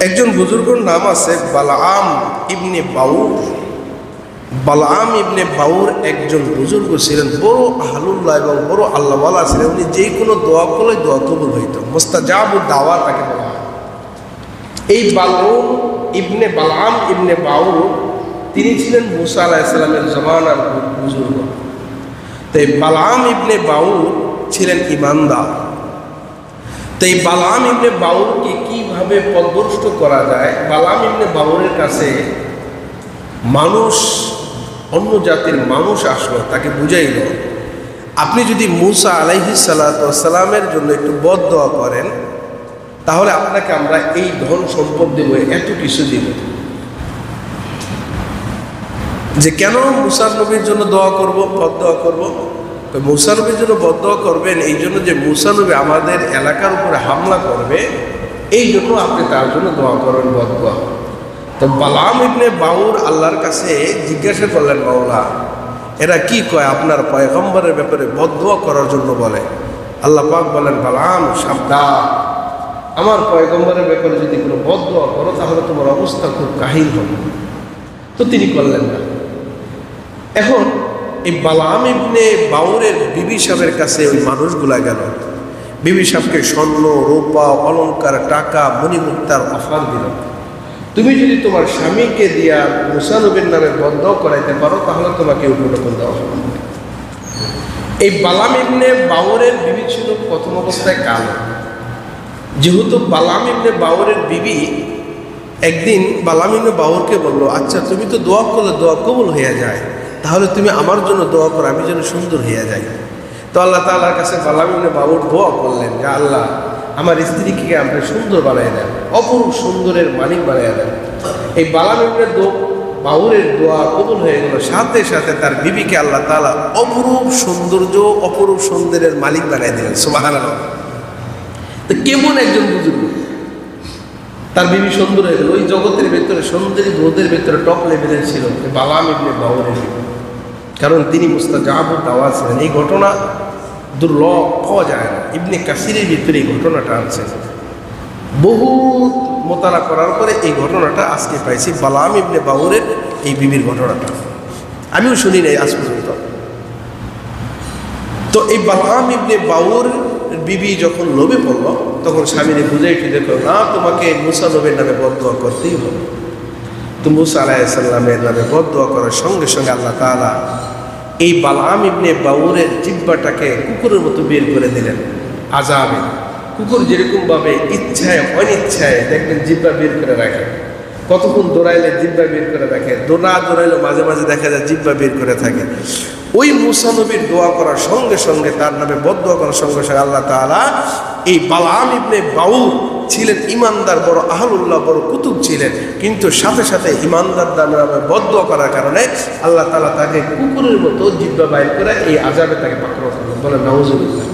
একজন বুজুর্গর নাম আছে বালআম ইবনে বাউর। বালআম ইবনে বাউর একজন বুজুর্গ ছিলেন, বড় আহলুল্লাহ এবং বড় আল্লাহওয়ালা ছিলেন। উনি যে কোনো দোয়া করলে দোয়া কবুল হইত, মুস্তাজাবুদ দাওয়া তাকে বলা হয়। এই বালআম ইবনে বাউর তিনি ছিলেন মুসা আলাইহিস সালামের জমানার বুজুর্গ। তাই বালআম ইবনে বাউর ছিলেন ইমানদার। তাই বালআম ইবনে বাউরকে কিভাবে পথভ্রষ্ট করা যায়, বালআম ইবনে বাউরের কাছে মানুষ, অন্য জাতির মানুষ আসলো, তাকে বুঝাইল আপনি যদি মুসা আলাইহিস সালামের জন্য একটু বদদোয়া করেন তাহলে আপনাকে আমরা এই ধন সম্পদ দেব, এত কিছু দিব। যে কেন মুসা নবীর জন্য দোয়া করব, বদদোয়া করব? মুসা নবীর জন্য বদদোয়া করবেন এই জন্য যে মুসা নবী আমাদের এলাকার উপরে হামলা করবে, এই জন্য আপনি তার জন্য দোয়া করবেন, বদদোয়া। তো বালআম ইবনে বাউর আল্লাহর কাছে জিজ্ঞাসা করলেন, মাওলা এরা কি কয় আপনার পয়গম্বরের ব্যাপারে বদদোয়া করার জন্য বলে? আল্লাহ পাক বলেন, বালআম সাবধান, আমার পয়গম্বরের ব্যাপারে যদি কোনো বদদোয়া করো তাহলে তোমার অবস্থা খুব কাহিল হবে। তো তিনি করলেন না। এখন এই বালআম ইবনে বাউরের বিবি সাহেবের কাছে ওই মানুষগুলা গেল, বিবি সাহেবকে স্বর্ণ, রূপা, অলংকার, টাকা, মণিমুক্তার অফার দিল। তুমি যদি তোমার স্বামীকে দিয়া মুসা নবীর নামে বদদোয়া করাইতে পারো তাহলে তোমাকে উপলক্ষণ দেওয়া হবে। এই বালআম ইবনে বাউরের বিবি ছিল প্রথম অবস্থায় কালো। যেহেতু বালআম ইবনে বাউরের বিবি একদিন বালআম ইবনে বাউরকে বললো, আচ্ছা তুমি তো দোয়া করলে দোয়া কবুল হয়ে যায়, তাহলে তুমি আমার জন্য দোয়া করো, আমি যেন সুন্দর হয়ে যাই। তো আল্লাহ তাআলার কাছে বালআম ইবনে বাউর দোয়া করলেন যে আল্লাহ আমার স্ত্রীকে আপনি সুন্দর বানিয়ে দেন, অপরূপ সুন্দরের মালিক বানিয়ে দেন। এই বালআম ইবনে বাউরের দোয়া কবুল হয়ে গেল, সাথে সাথে তার বিবিকে আল্লাহ তাআলা অপরূপ সৌন্দর্য, অপরূপ সুন্দরের মালিক বানিয়ে দিলেন। সুবহানাল্লাহ। তো কেমন একজন বুজুর্গ, তার বিবি সুন্দর হয়ে গেল। ওই জগতের ভেতরে সুন্দরী বোধের ভেতরে টপ লেভেলের ছিল বালআম ইবনে বাউরের বিবি, কারণ তিনি মুস্তাজাবুদ দাওয়া ছিলেন। এই ঘটনা দুর্লভ, পাওয়া যায় না। ইবনে কাসিরের ভিতরে এই ঘটনাটা আছে। বহু মোতালা করার পরে এই ঘটনাটা আজকে পাইছি, বালআম ইবনে বাউরের এই বিবির ঘটনাটা। আমিও শুনি নাই আজ পর্যন্ত। তো এই বালআম ইবনে বাউর বিবি যখন লোভে পড়ল তখন স্বামীরে বুঝাই দেখো, না তোমাকে মুসা নবীর নামে বদদোয়া করতেই হবে। তো মুসা আলাইহিস সালামের নামে বদদোয়া করার সঙ্গে সঙ্গে আল্লাহ তাআলা এই বালআম ইবনে বাউরের জিহ্বাটাকে কুকুরের মতো বের করে দিলেন আযাবে। কুকুর যেরকমভাবে ইচ্ছায় অনিচ্ছায় দেখবেন জিহ্বা বের করে রাখে, কতক্ষণ দৌড়াইলে জিহ্বা বের করে রাখে, দৌড়াইলে মাঝে মাঝে দেখা যায় জিহ্বা বের করে থাকে। ওই মুসা নবীর দোয়া করার সঙ্গে সঙ্গে, তার নামে বদদোয়া করার সঙ্গে সঙ্গে আল্লাহ তাআলা এই বালআম ইবনে বাউর ছিলেন ইমানদার, বড় আহলুল্লাহ, বড় কুতুব ছিলেন, কিন্তু সাথে সাথে ইমানদার নামে বদদোয়া করার কারণে আল্লাহ তাআলা তাকে কুকুরের মতো জিহ্বা বাইর করে এই আযাবে তাকে পাকড়াও করলেন। বলেন নাউযুবিল্লাহ।